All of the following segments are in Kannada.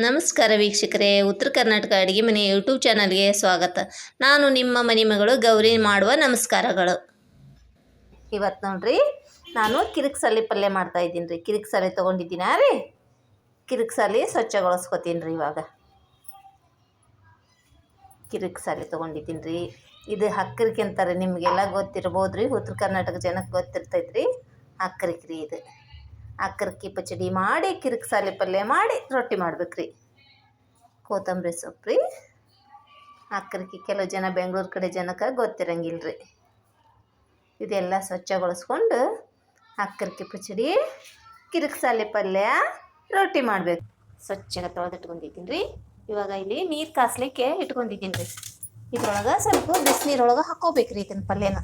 ನಮಸ್ಕಾರ ವೀಕ್ಷಕರೇ, ಉತ್ತರ ಕರ್ನಾಟಕ ಅಡುಗೆ ಮನೆ ಯೂಟ್ಯೂಬ್ ಚಾನಲ್ಗೆ ಸ್ವಾಗತ. ನಾನು ನಿಮ್ಮ ಮನೆ ಮಗಳು ಗೌರಿ ಮಾಡುವ ನಮಸ್ಕಾರಗಳು. ಇವತ್ತು ನೋಡ್ರಿ ನಾನು ಕಿರಿಕ್ಸಾಲಿ ಪಲ್ಯ ಮಾಡ್ತಾ ಇದ್ದೀನಿ ರೀ. ಕಿರಿಕ್ಸಾಲಿ ತೊಗೊಂಡಿದ್ದೀನ ರೀ. ಕಿರಿಕ್ಸಾಲಿ ಸ್ವಚ್ಛಗೊಳಿಸ್ಕೊತೀನಿ ರೀ. ಇವಾಗ ಕಿರಿಕ್ಸಾಲಿ ತೊಗೊಂಡಿದ್ದೀನಿ ರೀ. ಇದು ಹಕ್ಕರಿಕೆ ಅಂತಾರೆ, ನಿಮಗೆಲ್ಲ ಗೊತ್ತಿರ್ಬೋದು ರೀ. ಉತ್ತರ ಕರ್ನಾಟಕ ಜನಕ್ಕೆ ಗೊತ್ತಿರ್ತೈತೆ ರೀ. ಹಕ್ಕರಿಕೆ ರೀ ಇದು. ಅಕ್ಕರ್ಕಿ ಪಚಡಿ ಮಾಡಿ ಕಿರಿಕ್ಸಾಲಿ ಪಲ್ಯ ಮಾಡಿ ರೊಟ್ಟಿ ಮಾಡ್ಬೇಕ್ರಿ. ಕೊತ್ತಂಬರಿ ಸೊಪ್ಪು ರೀ. ಅಕ್ಕರ್ಕಿ ಕೆಲವು ಜನ ಬೆಂಗಳೂರು ಕಡೆ ಜನಕ್ಕೆ ಗೊತ್ತಿರಂಗಿಲ್ಲ ರೀ. ಇದೆಲ್ಲ ಸ್ವಚ್ಛಗೊಳಿಸ್ಕೊಂಡು ಅಕ್ಕರ್ಕಿ ಪಚಡಿ ಕಿರಿಕ್ಸಾಲಿ ಪಲ್ಯ ರೊಟ್ಟಿ ಮಾಡಬೇಕು. ಸ್ವಚ್ಛಗೆ ತೊಳೆದಿಟ್ಕೊಂಡಿದ್ದೀನಿ ರೀ. ಇವಾಗ ಇಲ್ಲಿ ನೀರು ಕಾಸ್ಲಿಕ್ಕೆ ಇಟ್ಕೊಂಡಿದ್ದೀನಿ ರೀ. ಇದ್ರೊಳಗೆ ಸ್ವಲ್ಪ ಬಿಸಿನೀರೊಳಗೆ ಹಾಕೋಬೇಕ್ರಿ ಇದನ್ನ ಪಲ್ಯನ.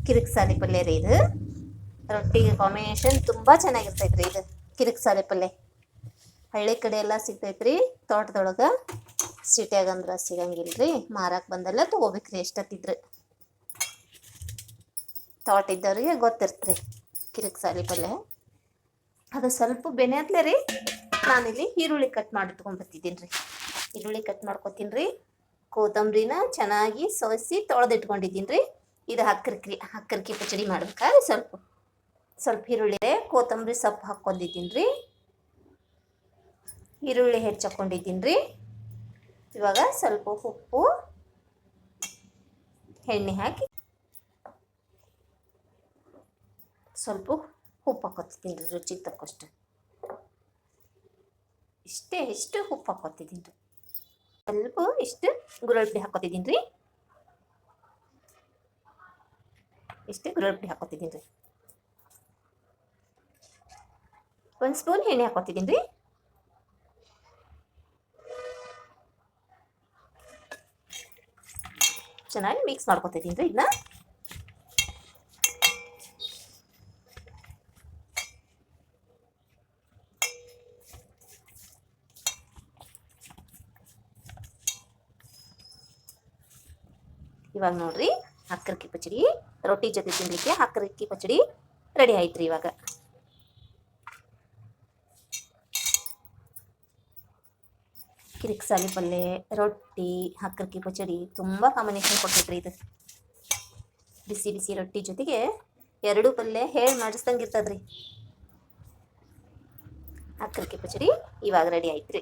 ಕಿರಿಕ್ಸಾಲಿ ಪಲ್ಯ ರೀ ಇದು. ರೊಟ್ಟಿಗೆ ಕಾಂಬಿನೇಷನ್ ತುಂಬ ಚೆನ್ನಾಗಿರ್ತೈತೆ ರೀ ಇದು ಕಿರಿಕ್ಸಾಲಿ ಪಲ್ಯ. ಹಳ್ಳಿ ಕಡೆ ಎಲ್ಲ ಸಿಗ್ತೈತೆ ರೀ ತೋಟದೊಳಗೆ. ಸಿಟಿಯಾಗಂದ್ರೆ ಸಿಗಂಗಿಲ್ಲ ರೀ. ಮಾರಕ್ಕೆ ಬಂದೆಲ್ಲ ತೊಗೋಬೇಕ್ರಿ ಎಷ್ಟೊತ್ತಿದ್ರೆ. ತೋಟ ಇದ್ದವ್ರಿಗೆ ಗೊತ್ತಿರ್ತ್ರಿ ಕಿರಿಕ್ಸಾಲಿ ಪಲ್ಯ. ಅದು ಸ್ವಲ್ಪ ಬೆನೆ ಹತ್ಲೆ ರೀ. ನಾನಿಲ್ಲಿ ಈರುಳ್ಳಿ ಕಟ್ ಮಾಡಿ ಇಟ್ಕೊಂಡ್ಬರ್ತಿದ್ದೀನಿ ರೀ. ಈರುಳ್ಳಿ ಕಟ್ ಮಾಡ್ಕೊತೀನಿ ರೀ. ಕೊತ್ತಂಬರಿನ ಚೆನ್ನಾಗಿ ಸೋಸಿ ತೊಳೆದಿಟ್ಕೊಂಡಿದ್ದೀನಿ ರೀ. ಇದು ಹಕ್ಕರ್ಕಿ ಪಚಡಿ ಮಾಡ್ಬೇಕಾದ್ರೆ ಸ್ವಲ್ಪ ಈರುಳ್ಳಿ ಕೊತ್ತಂಬರಿ ಸೊಪ್ಪು ಹಾಕ್ಕೊಂಡಿದ್ದೀನಿ ರೀ. ಈರುಳ್ಳಿ ಹೆಚ್ಚಾಕೊಂಡಿದ್ದೀನಿ ರೀ. ಇವಾಗ ಸ್ವಲ್ಪ ಉಪ್ಪು ಎಣ್ಣೆ ಹಾಕಿ ಸ್ವಲ್ಪ ಉಪ್ಪು ಹಾಕೋತಿದ್ದೀನಿ ರೀ. ರುಚಿಗೆ ತಕ್ಕಷ್ಟು ಇಷ್ಟು ಉಪ್ಪು ಹಾಕೋತಿದ್ದೀನಿ ರೀ. ಸ್ವಲ್ಪ ಇಷ್ಟು ಗುರಳ್ಳಿ ಹಾಕೋತಿದ್ದೀನಿ ರೀ. ಇಷ್ಟು ಗುರಳ್ಳಿ ಹಾಕೋತಿದ್ದೀನಿ ರೀ. 1 ಸ್ಪೂನ್ ಎಣ್ಣೆ ಹಾಕೋತಿದ್ದೀನಿ ರೀ. ಚೆನ್ನಾಗಿ ಮಿಕ್ಸ್ ಮಾಡ್ಕೊತಿದ್ದೀನಿ ರೀ ಇದನ್ನ. ಇವಾಗ ನೋಡ್ರಿ ಅಕ್ಕರ್ಕಿ ಪಚಡಿ ರೊಟ್ಟಿ ಜೊತೆ ತಿನ್ಲಿಕ್ಕೆ ಅಕ್ಕರ್ಕಿ ಪಚಡಿ ರೆಡಿ ಆಯ್ತು ರೀ. ಇವಾಗ ಕಿರಿಕ್ಸಾಲಿ ಪಲ್ಯ ರೊಟ್ಟಿ ಅಕ್ಕರ್ಕಿ ಪಚಡಿ ತುಂಬ ಕಾಂಬಿನೇಷನ್ ಕೊಡ್ತೈತ್ರಿ ಇದು. ಬಿಸಿ ಬಿಸಿ ರೊಟ್ಟಿ ಜೊತೆಗೆ ಎರಡು ಪಲ್ಯ ಹೇಳಿ ಮಾಡಿಸ್ದಂಗೆ ಇರ್ತದ್ರಿ. ಅಕ್ಕರ್ಕಿ ಪಚಡಿ ಇವಾಗ ರೆಡಿ ಆಯ್ತು ರೀ.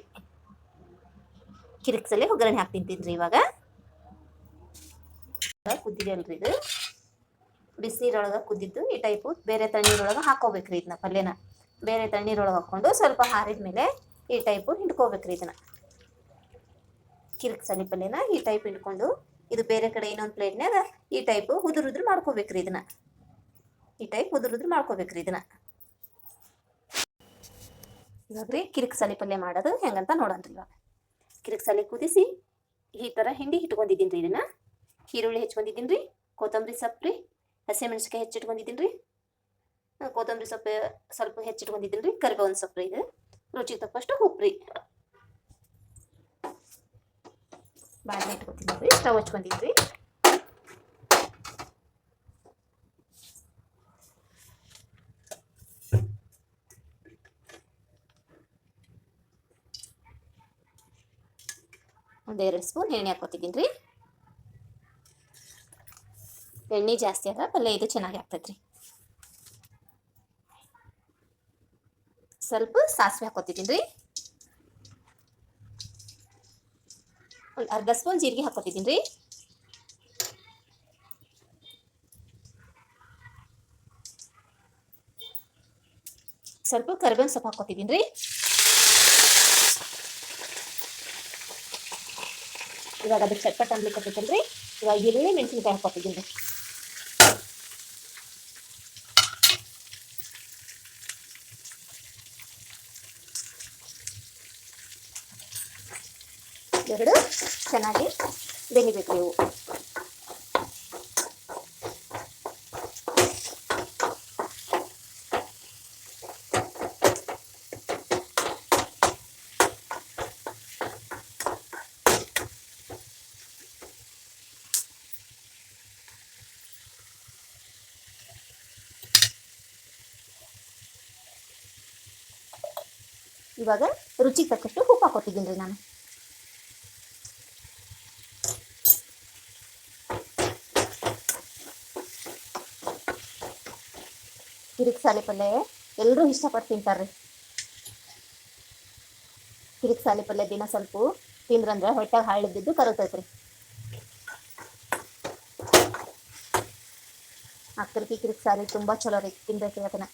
ಕಿರಿಕ್ಸಾಲಿ ಒಗ್ಗರಣೆ ಹಾಕ್ತಿಂತೀನಿ ರೀ. ಇವಾಗ ಕುದ್ದಿದೆ ಅಲ್ರಿ ಇದು. ಬಿಸಿನೀರೊಳಗೆ ಕುದ್ದಿದ್ದು ಈ ಟೈಪು ಬೇರೆ ತಣ್ಣೀರೊಳಗೆ ಹಾಕೋಬೇಕ್ರಿ ಇದನ್ನ ಪಲ್ಯನ. ಬೇರೆ ತಣ್ಣೀರೊಳಗೆ ಹಾಕ್ಕೊಂಡು ಸ್ವಲ್ಪ ಹಾರಿದ ಮೇಲೆ ಈ ಟೈಪು ಹಿಂಡ್ಕೋಬೇಕ್ರಿ ಇದನ್ನ. ಕಿರಿಕ್ಸಾಲಿ ಪಲ್ಯನ ಈ ಟೈಪ್ ಹಿಂಡ್ಕೊಂಡು ಇದು ಬೇರೆ ಕಡೆ ಇನ್ನೊಂದು ಪ್ಲೇಟ್ನಾಗ ಈ ಟೈಪು ಉದುರುದ್ರು ಮಾಡ್ಕೋಬೇಕ್ರಿ ಇದನ್ನ. ಈ ಟೈಪ್ ಉದುರುದ್ರು ಮಾಡ್ಕೋಬೇಕ್ರಿ ಇದನ್ನ. ಇವಾಗ ರೀ ಕಿರಿಕ್ಸಾಲಿ ಪಲ್ಯ ಮಾಡೋದು ಹೆಂಗಂತ ನೋಡೋಣ್ರಿ. ಇವಾಗ ಕಿರಿಕ್ಸಾಲಿ ಕುದಿಸಿ ಈ ಥರ ಹಿಂಡಿ ಇಟ್ಕೊಂಡಿದ್ದೀನಿ ರೀ. ಇದನ್ನ ಈರುಳ್ಳಿ ಹೆಚ್ಕೊಂಡಿದ್ದೀನಿ ರೀ. ಕೊತ್ತಂಬರಿ ಸೊಪ್ಪು ರೀ. ಹಸಿಮೆಣ್ಸಿಕಾಯಿ ಹೆಚ್ಚಿಟ್ಕೊಂಡಿದ್ದೀನಿ ರೀ. ಕೊತ್ತಂಬರಿ ಸೊಪ್ಪು ಸ್ವಲ್ಪ ಹೆಚ್ಚಿಟ್ಕೊಂಡಿದ್ದೀನಿ ರೀ. ಕರಿಬೇವಿನ ಸೊಪ್ಪು ರೀ. ಇದು ರುಚಿಗೆ ತಕ್ಕಷ್ಟು ಉಪ್ಪು ರೀ. ಬಾಣಲೆ ಇಟ್ಕೊತೀನಿ ರೀ. ಸ್ಟವ್ ಹಚ್ಕೊಂಡಿದ್ದೀನಿ ರೀ. ಒಂದು 2 ಸ್ಪೂನ್ ಎಣ್ಣೆ ಹಾಕೋತಿದ್ದೀನಿ ರೀ. ಎಣ್ಣೆ ಜಾಸ್ತಿ ಆದ್ರೆ ಪಲ್ಯ ಇದು ಚೆನ್ನಾಗಿ ಆಗ್ತೈತೆ ರೀ. ಸ್ವಲ್ಪ ಸಾಸಿವೆ ಹಾಕೋತಿದ್ದೀನಿ ರೀ. ಒಂದು ಅರ್ಧ ಸ್ಪೂನ್ ಜೀರಿಗೆ ಹಾಕೋತಿದ್ದೀನಿ ರೀ. ಸ್ವಲ್ಪ ಕರಿಬೇವಿನ ಸೊಪ್ಪು ಹಾಕೋತಿದ್ದೀನಿ ರೀ. ಇವಾಗ ಅದಕ್ಕೆ ಚಟ್ಪಟ್ ಅನ್ಲಿಕ್ಕೆ ಹತ್ತೈತಲ್ರಿ. ಇವಾಗ ಈರುಳ್ಳಿ ಮೆಣಸಿನ್ಕಾಯಿ ಹಾಕೋತಿದ್ದೀನಿ ರೀ. ಎರಡು ಚೆನ್ನಾಗಿ ಬೇಯಬೇಕು ಇವು. ಇವಾಗ ರುಚಿಗೆ ತಕ್ಕಷ್ಟು ಉಪ್ಪು ಹಾಕೋತಿದ್ದೀನಿ ರೀ ನಾನು. ಕಿರಿಕ್ಸಾಲಿ ಪಲ್ಯ ಎಲ್ಲರೂ ಇಷ್ಟಪಟ್ಟು ತಿಂತಾರೆ ರೀ. ಕಿರಿಕ್ಸಾಲಿ ಪಲ್ಯ ದಿನ ಸ್ವಲ್ಪ ತಿಂದ್ರಂದ್ರೆ ಹೊಟ್ಟೆಗೆ ಹಾಳಿದ್ದು ಕರಗ್ತೈತೆ ರೀ. ಅಕ್ಕರ್ಕಿ ಕಿರಿಕ್ಸಾಲಿ ತುಂಬ ಚಲೋ ರೀ, ತಿನ್ಬೇಕು ಅದನ್ನ.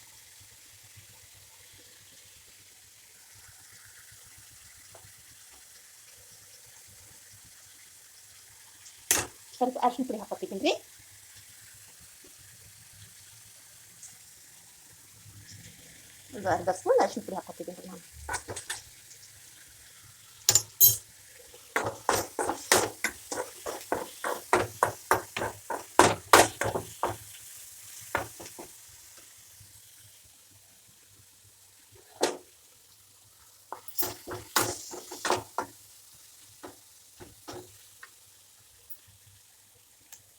ಸ್ವಲ್ಪ ಅರ್ಶಿನ ಪುಡಿ ಹಾಕೋತಿದ್ದೀನಿ ರೀ. ಒಂದು ಅರ್ಧ ಸ್ಪೂನ್ ಅರ್ಶಿನ ಪುಡಿ ಹಾಕೋತಿದ್ದೀನಿ ರೀ ನಾನು.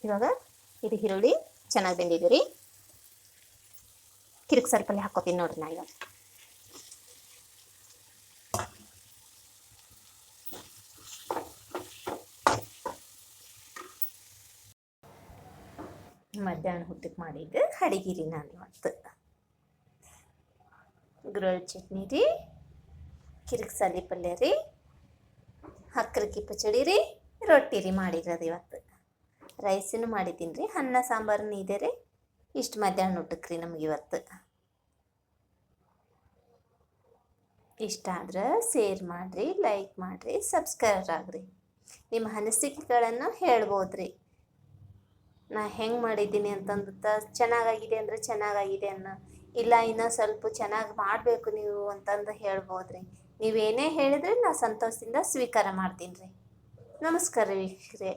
ಇವಾಗ ಇದು ಈರುಳ್ಳಿ ಚೆನ್ನಾಗಿ ಬೆಂದಿದೆ ರೀ. ಕಿರಿಕ್ಸಾಲಿ ಪಲ್ಯ ಹಾಕೋತೀನಿ ನೋಡ್ರಿ ನಾ ಇವಾಗ. ಮಧ್ಯಾಹ್ನ ಊಟಕ್ಕೆ ಮಾಡಿದ್ದು ಅಡಿಗೆ ರೀ ನಾನು ಇವತ್ತು. ಗುರಳ್ ಚಟ್ನಿ ರೀ, ಕಿರಿಕ್ಸಾಲಿ ಪಲ್ಯ ರೀ, ಹಕ್ಕರಕ್ಕಿ ಪಚಡಿ ರೀ, ರೊಟ್ಟಿ ರೀ ಮಾಡಿರೋದು ಇವತ್ತು. ರೈಸನ್ನು ಮಾಡಿದ್ದೀನಿ ರೀ, ಅನ್ನ ಸಾಂಬಾರನ್ನು ಇದೆ ರೀ. ಇಷ್ಟು ಮಧ್ಯಾಹ್ನ ಊಟಕ್ಕೆ ರೀ ನಮ್ಗೆ ಇವತ್ತು. ಇಷ್ಟ ಆದ್ರೆ ಶೇರ್ ಮಾಡಿರಿ, ಲೈಕ್ ಮಾಡಿರಿ, ಸಬ್ಸ್ಕ್ರೈಬ್ ಆಗಿರಿ. ನಿಮ್ಮ ಅನಿಸಿಕೆಗಳನ್ನು ಹೇಳ್ಬೋದು ರೀ. ನಾ ಹೆಂಗೆ ಮಾಡಿದ್ದೀನಿ ಅಂತಂದು ಚೆನ್ನಾಗಾಗಿದೆ ಅಂದರೆ ಚೆನ್ನಾಗಾಗಿದೆ ಅನ್ನೋ, ಇಲ್ಲ ಇನ್ನೂ ಸ್ವಲ್ಪ ಚೆನ್ನಾಗಿ ಮಾಡಬೇಕು ನೀವು ಅಂತಂದು ಹೇಳ್ಬೋದು ರೀ. ನೀವೇನೇ ಹೇಳಿದ್ರೆ ನಾ ಸಂತೋಷದಿಂದ ಸ್ವೀಕಾರ ಮಾಡ್ತೀನಿ ರೀ. ನಮಸ್ಕಾರ ವೀಕ್ಷಕರೇ.